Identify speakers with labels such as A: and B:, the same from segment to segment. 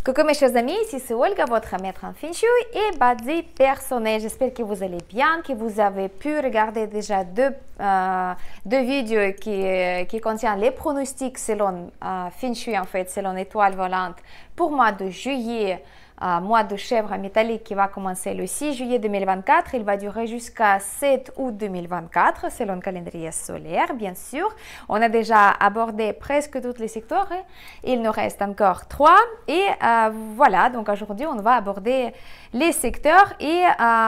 A: Coucou mes chers amis, ici c'est Olga, votre maître en Feng Shui et badi personnel. J'espère que vous allez bien, que vous avez pu regarder déjà deux vidéos qui contiennent les pronostics selon Feng Shui, en fait, selon étoile volante pour mois de juillet. Mois de chèvre métallique qui va commencer le 6 juillet 2024. Il va durer jusqu'à 7 août 2024 selon le calendrier solaire, bien sûr. On a déjà abordé presque tous les secteurs. Il nous reste encore 3. Et voilà, donc aujourd'hui, on va aborder les secteurs et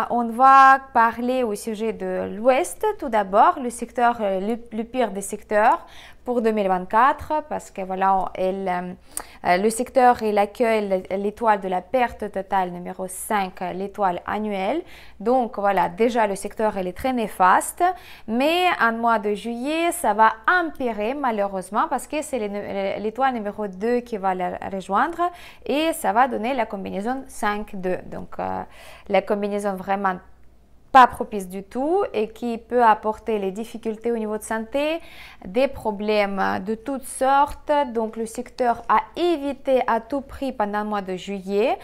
A: on va parler au sujet de l'Ouest. Tout d'abord, le secteur, le pire des secteurs pour 2024 parce que voilà, le secteur il accueille l'étoile de la perte totale numéro 5, l'étoile annuelle. Donc voilà, déjà le secteur il est très néfaste, mais en mois de juillet ça va empirer malheureusement parce que c'est l'étoile numéro 2 qui va la rejoindre et ça va donner la combinaison 5-2. Donc la combinaison vraiment pas propice du tout et qui peut apporter les difficultés au niveau de santé, des problèmes de toutes sortes. Donc le secteur à éviter à tout prix pendant le mois de juillet,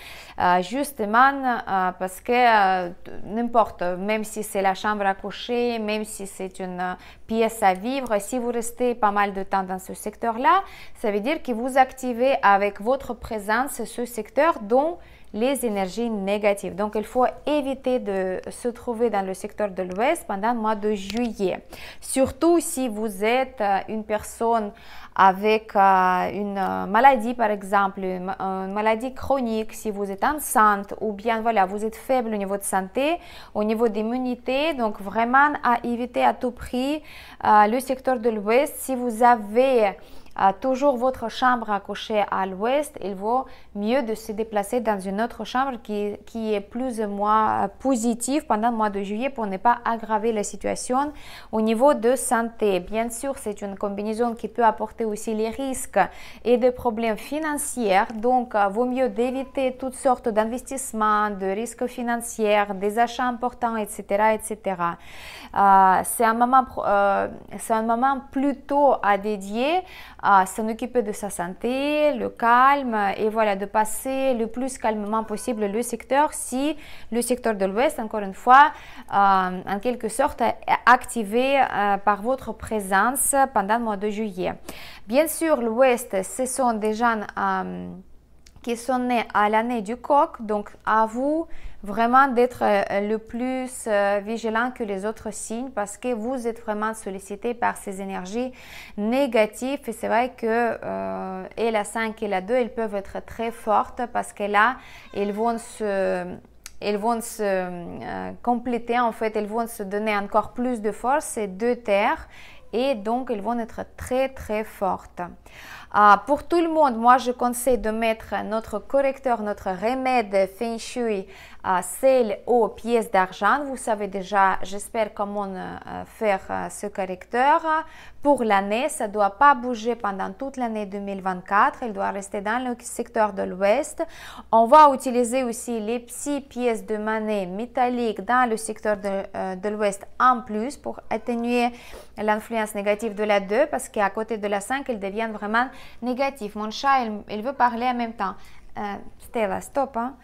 A: justement parce que n'importe, même si c'est la chambre à coucher, même si c'est une pièce à vivre, si vous restez pas mal de temps dans ce secteur-là, ça veut dire que vous activez avec votre présence ce secteur dont les énergies négatives. Donc, il faut éviter de se trouver dans le secteur de l'Ouest pendant le mois de juillet. Surtout si vous êtes une personne avec une maladie, par exemple, une maladie chronique, si vous êtes enceinte ou bien, voilà, vous êtes faible au niveau de santé, au niveau d'immunité. Donc, vraiment à éviter à tout prix le secteur de l'Ouest. Si vous avez toujours votre chambre à coucher à l'ouest, il vaut mieux de se déplacer dans une autre chambre qui est plus ou moins positive pendant le mois de juillet pour ne pas aggraver la situation au niveau de santé. Bien sûr, c'est une combinaison qui peut apporter aussi les risques et des problèmes financiers. Donc, vaut mieux d'éviter toutes sortes d'investissements, de risques financiers, des achats importants, etc., etc. C'est un moment plutôt à dédier à s'en occuper de sa santé, le calme et voilà, de passer le plus calmement possible le secteur si le secteur de l'Ouest, encore une fois, en quelque sorte est activé par votre présence pendant le mois de juillet. Bien sûr, l'Ouest, ce sont des gens qui sont nés à l'année du coq, donc à vous vraiment d'être le plus vigilant que les autres signes parce que vous êtes vraiment sollicité par ces énergies négatives et c'est vrai que et la 5 et la 2 elles peuvent être très fortes parce que là elles vont se compléter, en fait elles vont se donner encore plus de force, ces deux terres et donc elles vont être très très fortes. Pour tout le monde, moi je conseille de mettre notre correcteur, notre remède Feng Shui, sel aux pièces d'argent. Vous savez déjà, j'espère comment faire ce correcteur. Pour l'année, ça ne doit pas bouger pendant toute l'année 2024. Il doit rester dans le secteur de l'Ouest. On va utiliser aussi les petites pièces de monnaie métalliques dans le secteur de l'Ouest en plus pour atténuer l'influence négative de la 2 parce qu'à côté de la 5, ils deviennent vraiment négatifs. Mon chat, il veut parler en même temps. Stella, stop. Hein.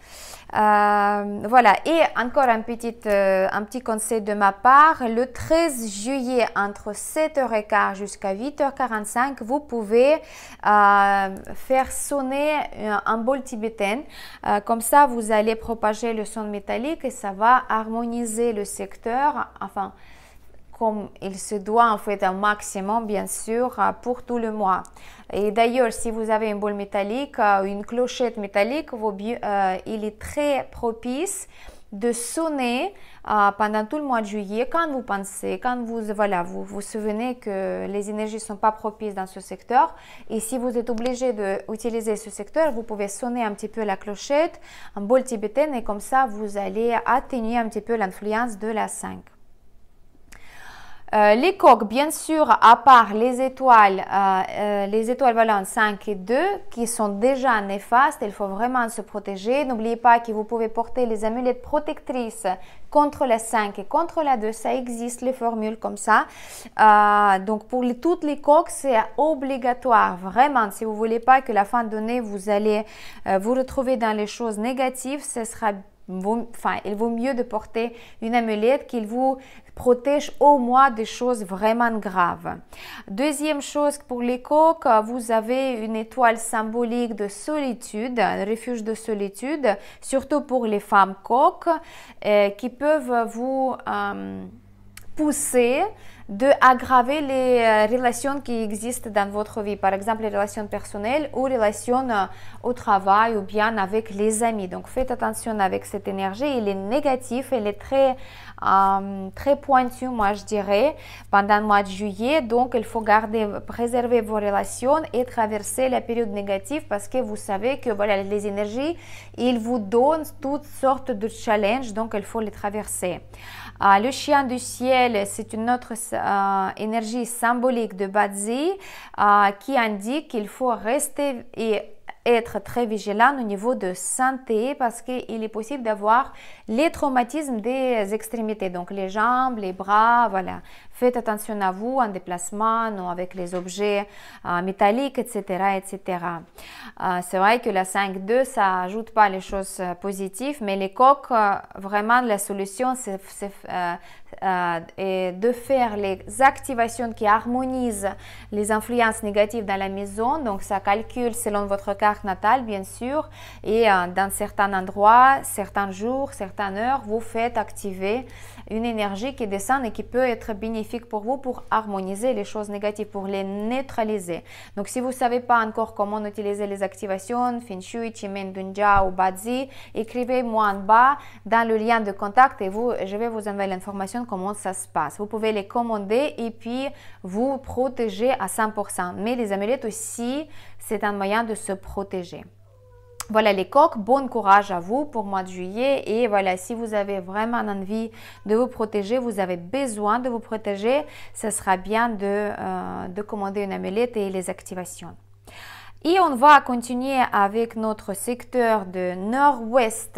A: Voilà, et encore un petit conseil de ma part, le 13 juillet entre 7h15 jusqu'à 8h45, vous pouvez faire sonner un bol tibétain. Comme ça, vous allez propager le son métallique et ça va harmoniser le secteur, enfin, comme il se doit en fait un maximum bien sûr pour tout le mois. Et d'ailleurs si vous avez une boule métallique, une clochette métallique, il est très propice de sonner pendant tout le mois de juillet quand vous pensez, quand vous souvenez que les énergies ne sont pas propices dans ce secteur. Et si vous êtes obligé d'utiliser ce secteur, vous pouvez sonner un petit peu la clochette, un bol tibétain et comme ça vous allez atténuer un petit peu l'influence de la 5. Les coques, bien sûr, à part les étoiles volantes 5 et 2 qui sont déjà néfastes, il faut vraiment se protéger. N'oubliez pas que vous pouvez porter les amulettes protectrices contre la 5 et contre la 2, ça existe les formules comme ça. Donc pour toutes les coques, c'est obligatoire, vraiment. Si vous ne voulez pas que la fin de l'année, vous allez vous retrouver dans les choses négatives, il vaut mieux de porter une amulette qui vous protège au moins des choses vraiment graves. Deuxième chose, pour les coques, vous avez une étoile symbolique de solitude, un refuge de solitude, surtout pour les femmes coques, qui peuvent vous pousser d'aggraver les relations qui existent dans votre vie, par exemple les relations personnelles ou relations au travail ou bien avec les amis. Donc faites attention avec cette énergie, elle est négative, elle est très pointue, moi je dirais, pendant le mois de juillet. Donc il faut préserver vos relations et traverser la période négative parce que vous savez que voilà, les énergies, ils vous donnent toutes sortes de challenges, donc il faut les traverser. Le chien du ciel, c'est une autre énergie symbolique de Bazi qui indique qu'il faut rester et être très vigilant au niveau de santé parce qu'il est possible d'avoir les traumatismes des extrémités, donc les jambes, les bras, voilà. Faites attention à vous en déplacement ou avec les objets métalliques, etc. etc. C'est vrai que la 5-2, ça n'ajoute pas les choses positives, mais les coques, vraiment la solution, c'est de faire les activations qui harmonisent les influences négatives dans la maison. Donc ça calcule selon votre carte natale, bien sûr, et dans certains endroits, certains jours, certaines heures, vous faites activer une énergie qui descend et qui peut être bénéfique pour vous pour harmoniser les choses négatives, pour les neutraliser. Donc si vous ne savez pas encore comment utiliser les activations, Feng Shui, Qigong, Dunjia ou Bazi, écrivez-moi en bas dans le lien de contact et je vais vous envoyer l'information comment ça se passe. Vous pouvez les commander et puis vous protéger à 100%. Mais les amulettes aussi, c'est un moyen de se protéger. Voilà les coques, bon courage à vous pour le mois de juillet et voilà, si vous avez vraiment envie de vous protéger, vous avez besoin de vous protéger, ce sera bien de commander une amulette et les activations. Et on va continuer avec notre secteur de nord-ouest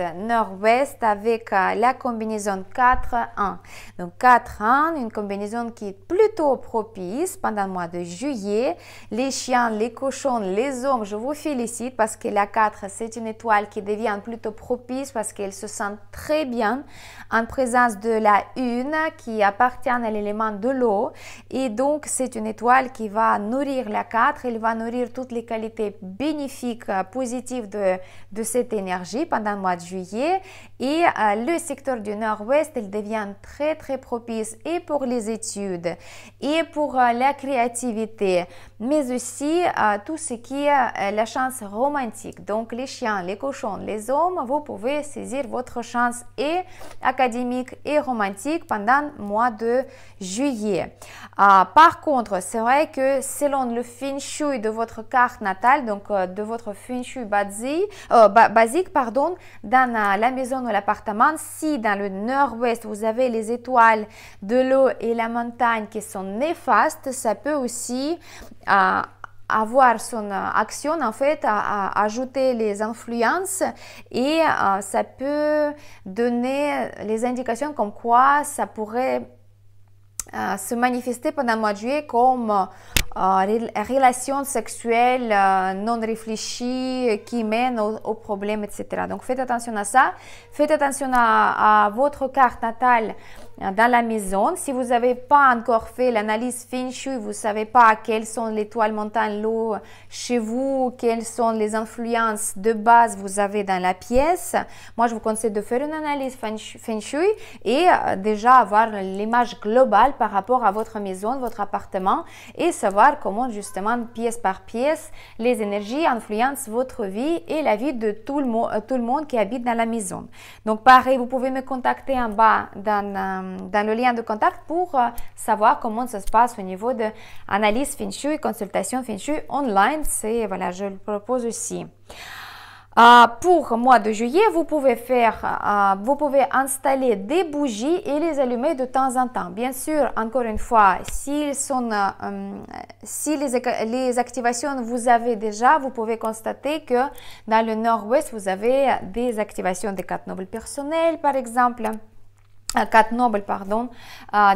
A: avec la combinaison 4-1. Donc 4-1, une combinaison qui est plutôt propice pendant le mois de juillet. Les chiens, les cochons, les hommes, je vous félicite parce que la 4, c'est une étoile qui devient plutôt propice parce qu'elle se sent très bien en présence de la 1 qui appartient à l'élément de l'eau. Et donc, c'est une étoile qui va nourrir la 4, elle va nourrir toutes les qualités bénéfiques, positives de cette énergie pendant le mois de juillet. Et le secteur du nord-ouest, il devient très très propice et pour les études et pour la créativité, mais aussi tout ce qui est la chance romantique. Donc les chiens, les cochons, les hommes, vous pouvez saisir votre chance et académique et romantique pendant le mois de juillet. Par contre, c'est vrai que selon le Feng Shui de votre carte natale, donc de votre Feng Shui basique, dans la maison ou l'appartement, si dans le nord-ouest vous avez les étoiles de l'eau et la montagne qui sont néfastes, ça peut aussi avoir son action en fait à ajouter les influences et ça peut donner les indications comme quoi ça pourrait se manifester pendant le mois de juillet comme relations sexuelles non réfléchies qui mènent aux problèmes, etc. Donc faites attention à ça, faites attention à votre carte natale dans la maison. Si vous n'avez pas encore fait l'analyse Feng Shui, vous ne savez pas quelles sont les étoiles, montagnes, l'eau chez vous, quelles sont les influences de base vous avez dans la pièce. Moi, je vous conseille de faire une analyse Feng Shui et déjà avoir l'image globale par rapport à votre maison, votre appartement et savoir comment justement, pièce par pièce, les énergies influencent votre vie et la vie de tout le monde qui habite dans la maison. Donc, pareil, vous pouvez me contacter en bas dans le lien de contact pour savoir comment ça se passe au niveau de analyse Feng Shui, consultation Feng Shui online. Voilà, je le propose aussi. Pour mois de juillet, vous pouvez installer des bougies et les allumer de temps en temps. Bien sûr, encore une fois, si les activations vous avez déjà, vous pouvez constater que dans le nord-ouest, vous avez des activations des 4 nobles personnels, par exemple. 4 nobles, pardon,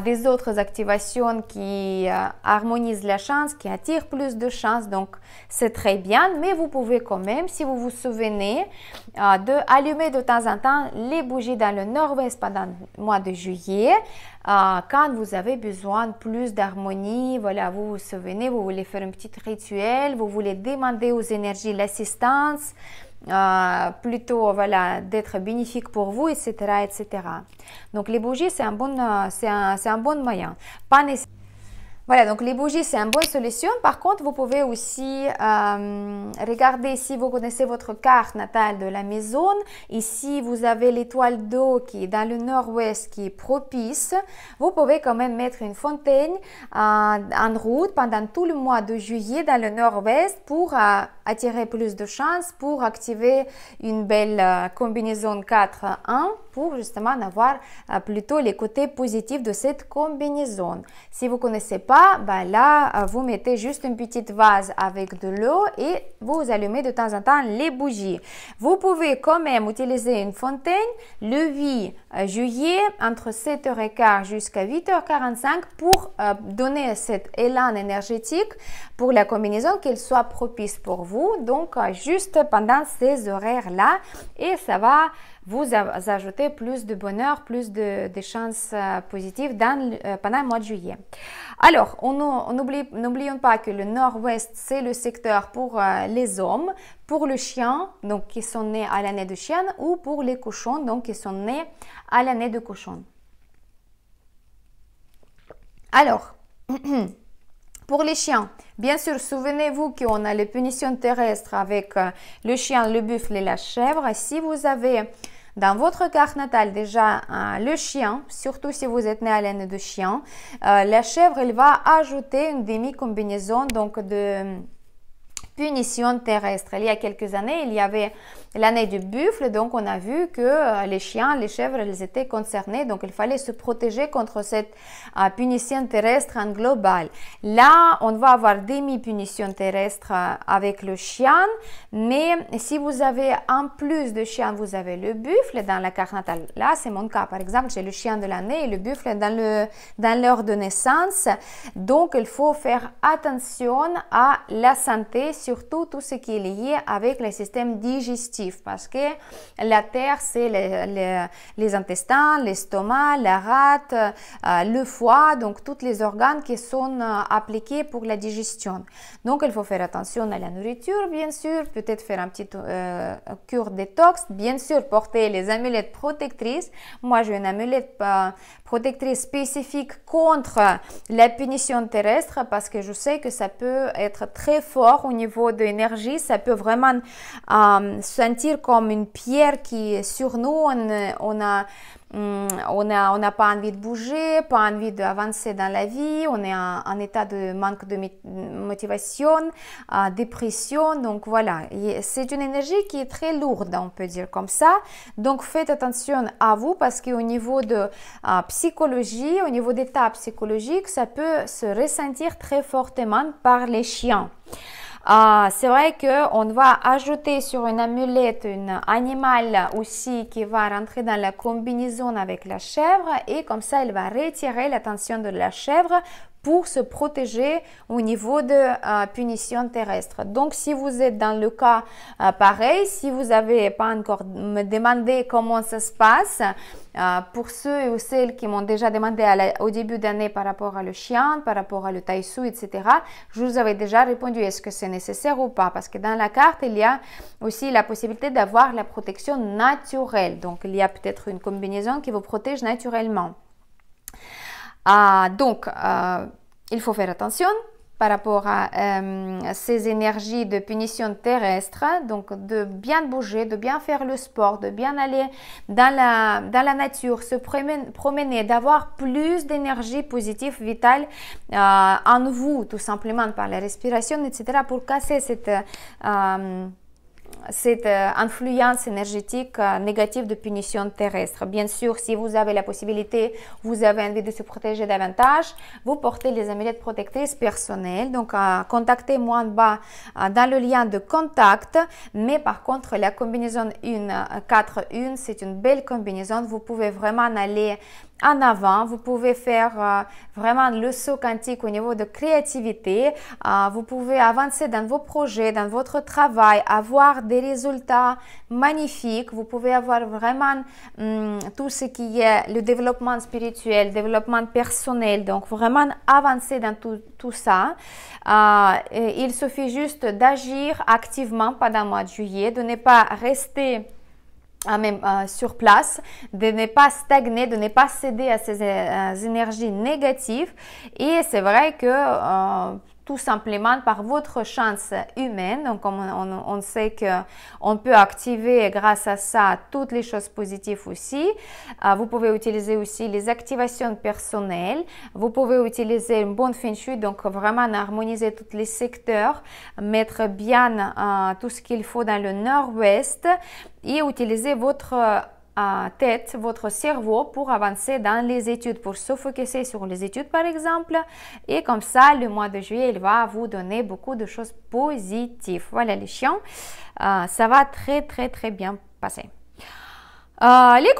A: des autres activations qui harmonisent la chance, qui attirent plus de chance, donc c'est très bien, mais vous pouvez quand même, si vous vous souvenez, allumer de temps en temps les bougies dans le nord-ouest pendant le mois de juillet, quand vous avez besoin de plus d'harmonie, voilà, vous vous souvenez, vous voulez faire un petit rituel, vous voulez demander aux énergies l'assistance, plutôt voilà, d'être bénéfique pour vous, etc., etc. Donc les bougies, c'est un bon moyen. Pas nécessairement. Voilà, donc les bougies, c'est une bonne solution. Par contre, vous pouvez aussi regarder si vous connaissez votre carte natale de la maison. Ici, vous avez l'étoile d'eau qui est dans le nord-ouest, qui est propice. Vous pouvez quand même mettre une fontaine en route pendant tout le mois de juillet dans le nord-ouest pour attirer plus de chance, pour activer une belle combinaison 4-1 pour justement avoir plutôt les côtés positifs de cette combinaison. Si vous ne connaissez pas, là, vous mettez juste une petite vase avec de l'eau et vous allumez de temps en temps les bougies. Vous pouvez quand même utiliser une fontaine le 8 juillet entre 7h15 jusqu'à 8h45 pour donner cet élan énergétique pour la combinaison, qu'elle soit propice pour vous. Donc, juste pendant ces horaires-là, et ça va vous ajouter plus de bonheur, plus de chances positives pendant le mois de juillet. Alors, n'oublions pas que le nord-ouest, c'est le secteur pour les hommes, pour le chien, donc qui sont nés à l'année de chien, ou pour les cochons, donc qui sont nés à l'année de cochon. Alors, pour les chiens, bien sûr, souvenez-vous qu'on a les punitions terrestres avec le chien, le buffle et la chèvre. Si vous avez dans votre carte natale déjà le chien, surtout si vous êtes né à l'année de chien, la chèvre, elle va ajouter une demi-combinaison donc de punition terrestre. Il y a quelques années, il y avait l'année du buffle, donc on a vu que les chiens, les chèvres, elles étaient concernées, donc il fallait se protéger contre cette punition terrestre en global. Là, on va avoir demi-punition terrestre avec le chien, mais si vous avez en plus de chien, vous avez le buffle dans la carte natale. Là, c'est mon cas. Par exemple, j'ai le chien de l'année et le buffle dans l'heure de naissance. Donc, il faut faire attention à la santé, surtout tout ce qui est lié avec le système digestif, parce que la terre, c'est les intestins, l'estomac, la rate, le foie, donc tous les organes qui sont appliqués pour la digestion. Donc, il faut faire attention à la nourriture, bien sûr, peut-être faire un petit cure détox, bien sûr, porter les amulettes protectrices. Moi, j'ai une amulette protectrice spécifique contre la punition terrestre parce que je sais que ça peut être très fort au niveau de l'énergie, ça peut vraiment sentir comme une pierre qui est sur nous, on n'a pas envie de bouger, pas envie d'avancer dans la vie, on est en état de manque de motivation, dépression, donc voilà, c'est une énergie qui est très lourde, on peut dire comme ça, donc faites attention à vous parce qu'au niveau de psychologie, au niveau d'état psychologique, ça peut se ressentir très fortement par les chiens. C'est vrai qu'on va ajouter sur une amulette un animal aussi qui va rentrer dans la combinaison avec la chèvre et comme ça, elle va retirer l'attention de la chèvre pour se protéger au niveau de punition terrestre. Donc, si vous êtes dans le cas pareil, si vous n'avez pas encore me demandé comment ça se passe, pour ceux ou celles qui m'ont déjà demandé au début d'année par rapport à le chien, par rapport à le taïsou, etc., je vous avais déjà répondu est-ce que c'est nécessaire ou pas, parce que dans la carte, il y a aussi la possibilité d'avoir la protection naturelle. Donc, il y a peut-être une combinaison qui vous protège naturellement. Donc, il faut faire attention par rapport à ces énergies de punition terrestre, donc de bien bouger, de bien faire le sport, de bien aller dans la nature, se promener, d'avoir plus d'énergie positive, vitale en vous, tout simplement par la respiration, etc., pour casser cette cette influence énergétique négative de punition terrestre. Bien sûr, si vous avez la possibilité, vous avez envie de se protéger davantage, vous portez les amulettes protectrices personnelles. Donc, contactez-moi en bas dans le lien de contact. Mais par contre, la combinaison 4-1, c'est une belle combinaison. Vous pouvez vraiment aller en avant, vous pouvez faire vraiment le saut quantique au niveau de créativité, vous pouvez avancer dans vos projets, dans votre travail, avoir des résultats magnifiques, vous pouvez avoir vraiment tout ce qui est le développement spirituel, développement personnel, donc vraiment avancer dans tout ça. Il suffit juste d'agir activement pendant le mois de juillet, de ne pas rester même sur place, de ne pas stagner, de ne pas céder à ces énergies négatives. Et c'est vrai que tout simplement par votre chance humaine, donc on sait qu'on peut activer grâce à ça toutes les choses positives aussi. Vous pouvez utiliser aussi les activations personnelles, vous pouvez utiliser une bonne feng shui, donc vraiment harmoniser tous les secteurs, mettre bien tout ce qu'il faut dans le nord-ouest et utiliser votre tête, votre cerveau pour avancer dans les études, pour se focuser sur les études par exemple, et comme ça le mois de juillet il va vous donner beaucoup de choses positives. Voilà les chiens, ça va très bien passer. Les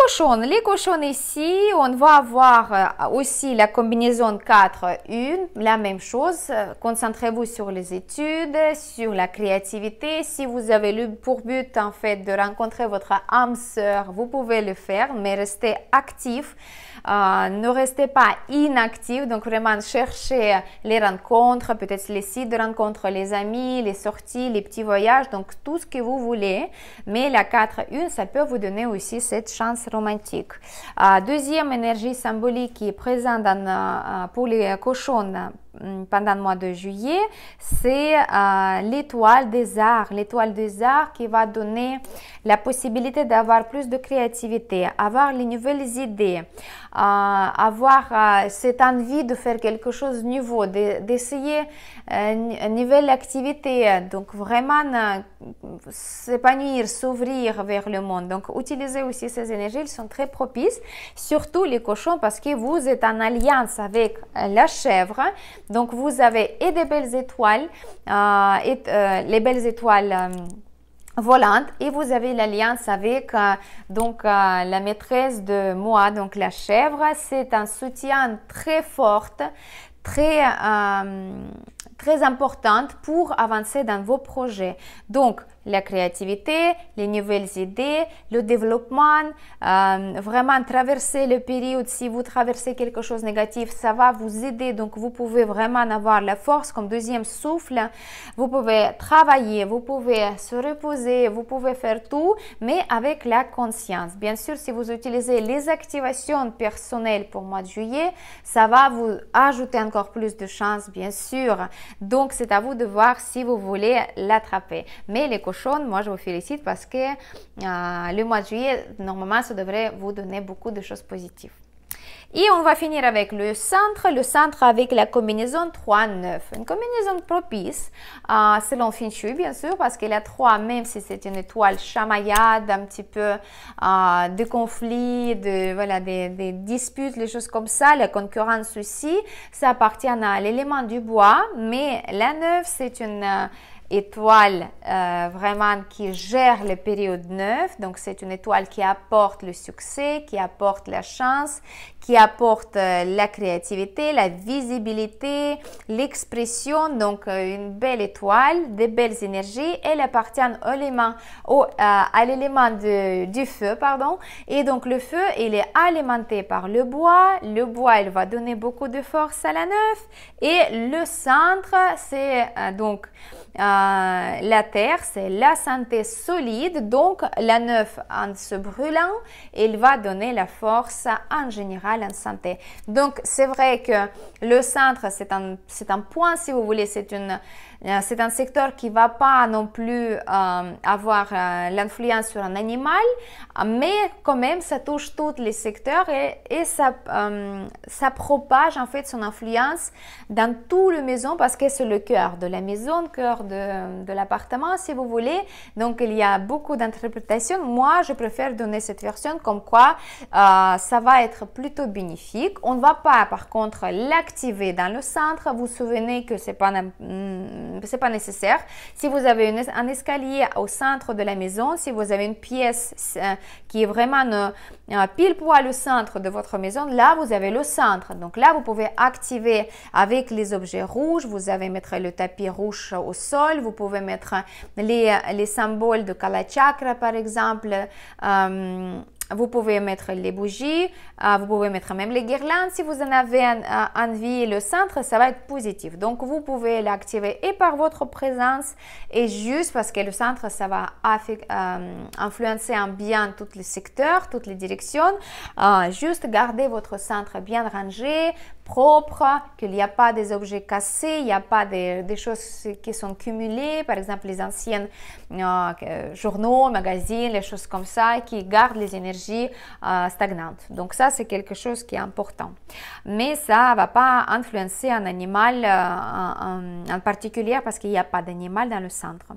A: cochons ici, on va avoir aussi la combinaison 4-1, la même chose. Concentrez-vous sur les études, sur la créativité. Si vous avez pour but en fait de rencontrer votre âme sœur, vous pouvez le faire, mais restez actif. Ne restez pas inactif, donc vraiment cherchez les rencontres, peut-être les sites de rencontres, les amis, les sorties, les petits voyages, donc tout ce que vous voulez. Mais la 4-1, ça peut vous donner aussi cette chance romantique. Deuxième énergie symbolique qui est présente pour les cochons pendant le mois de juillet, c'est l'étoile des arts. L'étoile des arts qui va donner la possibilité d'avoir plus de créativité, avoir les nouvelles idées, avoir cette envie de faire quelque chose de nouveau, d'essayer une nouvelle activité. Donc vraiment s'épanouir, s'ouvrir vers le monde. Donc utilisez aussi ces énergies, elles sont très propices, surtout les cochons parce que vous êtes en alliance avec la chèvre. Donc vous avez et des belles étoiles, les belles étoiles volante, et vous avez l'alliance avec la maîtresse de moi, donc la chèvre. C'est un soutien très fort, très importante pour avancer dans vos projets. Donc la créativité, les nouvelles idées, le développement, vraiment traverser le période. Si vous traversez quelque chose de négatif, ça va vous aider. Donc vous pouvez vraiment avoir la force comme deuxième souffle. Vous pouvez travailler, vous pouvez se reposer, vous pouvez faire tout, mais avec la conscience. Bien sûr, si vous utilisez les activations personnelles pour le mois de juillet, ça va vous ajouter encore plus de chance, bien sûr. Donc c'est à vous de voir si vous voulez l'attraper. Mais les cochons, moi je vous félicite parce que le mois de juillet, normalement, ça devrait vous donner beaucoup de choses positives. Et on va finir avec le centre avec la combinaison 3-9. Une combinaison propice selon Feng Shui, bien sûr, parce que la 3, même si c'est une étoile chamaillade, un petit peu de conflits, des disputes, les choses comme ça, la concurrence aussi, ça appartient à l'élément du bois, mais la 9, c'est une étoile vraiment qui gère les périodes 9, donc c'est une étoile qui apporte le succès, qui apporte la chance, qui apporte la créativité, la visibilité, l'expression. Donc une belle étoile, des belles énergies. Elle appartient à l'élément du feu, pardon. Et donc le feu, il est alimenté par le bois. Le bois, il va donner beaucoup de force à la 9. Et le centre, c'est donc la terre, c'est la santé solide. Donc la 9, en se brûlant, il va donner la force en général en santé. Donc c'est vrai que le centre, c'est un point, si vous voulez, c'est une c'est un secteur qui ne va pas non plus avoir l'influence sur un animal, mais quand même, ça touche tous les secteurs et ça propage en fait son influence dans toute la maison parce que c'est le cœur de la maison, le cœur de l'appartement, si vous voulez. Donc, il y a beaucoup d'interprétations. Moi, je préfère donner cette version comme quoi ça va être plutôt bénéfique. On ne va pas, par contre, l'activer dans le centre. Vous vous souvenez que ce n'est pas nécessaire. Si vous avez un escalier au centre de la maison, si vous avez une pièce qui est vraiment pile poil au centre de votre maison, là, vous avez le centre. Donc là, vous pouvez activer avec les objets rouges. Vous allez mettre le tapis rouge au sol. Vous pouvez mettre les symboles de Kala Chakra, par exemple. Vous pouvez mettre les bougies, vous pouvez mettre même les guirlandes si vous en avez envie. Le centre, ça va être positif. Donc, vous pouvez l'activer et par votre présence et juste parce que le centre, ça va influencer en bien tous les secteurs, toutes les directions. Juste garder votre centre bien rangé, propre, qu'il n'y a pas des objets cassés, il n'y a pas des choses qui sont cumulées, par exemple les anciens journaux, magazines, les choses comme ça qui gardent les énergies stagnantes. Donc ça, c'est quelque chose qui est important. Mais ça ne va pas influencer un animal en particulier parce qu'il n'y a pas d'animal dans le centre.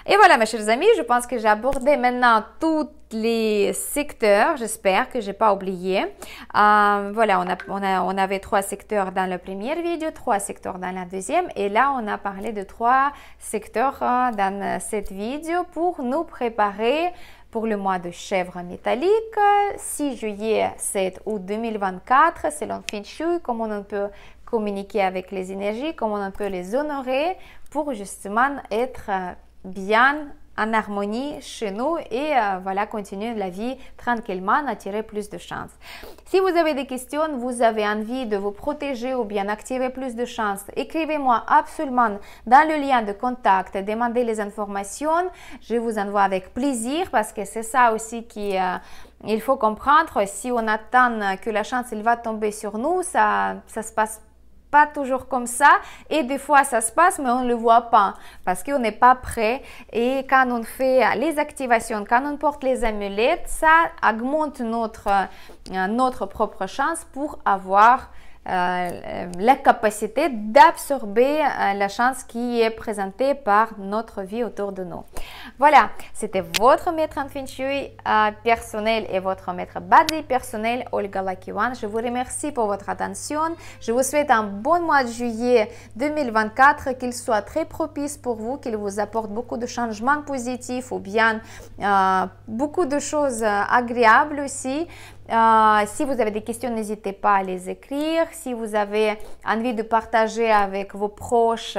A: Et voilà, mes chers amis, je pense que j'ai abordé maintenant tous les secteurs. J'espère que je n'ai pas oublié. Voilà, on avait 3 secteurs dans la première vidéo, 3 secteurs dans la deuxième. Et là, on a parlé de 3 secteurs dans cette vidéo pour nous préparer pour le mois de chèvre métallique, 6 juillet, 7 août 2024, selon Feng Shui, comment on peut communiquer avec les énergies, comment on peut les honorer pour justement être bien en harmonie chez nous et voilà, continuer la vie tranquillement, attirer plus de chance. Si vous avez des questions, vous avez envie de vous protéger ou bien activer plus de chance, écrivez-moi absolument dans le lien de contact, demandez les informations, je vous envoie avec plaisir parce que c'est ça aussi il faut comprendre. Si on attend que la chance elle va tomber sur nous, ça se passe pas toujours comme ça et des fois ça se passe mais on ne le voit pas parce qu'on n'est pas prêt et quand on fait les activations, quand on porte les amulettes, ça augmente notre propre chance pour avoir la capacité d'absorber la chance qui est présentée par notre vie autour de nous. Voilà, c'était votre maître en Feng Shui personnel et votre maître Badi personnel, Olga Lakiwan. Je vous remercie pour votre attention. Je vous souhaite un bon mois de juillet 2024, qu'il soit très propice pour vous, qu'il vous apporte beaucoup de changements positifs ou bien beaucoup de choses agréables aussi. Si vous avez des questions, n'hésitez pas à les écrire. Si vous avez envie de partager avec vos proches,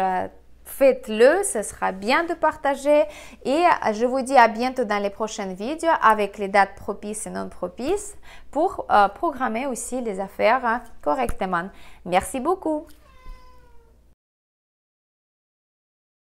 A: faites-le, ce sera bien de partager. Et je vous dis à bientôt dans les prochaines vidéos avec les dates propices et non propices pour programmer aussi les affaires correctement. Merci beaucoup.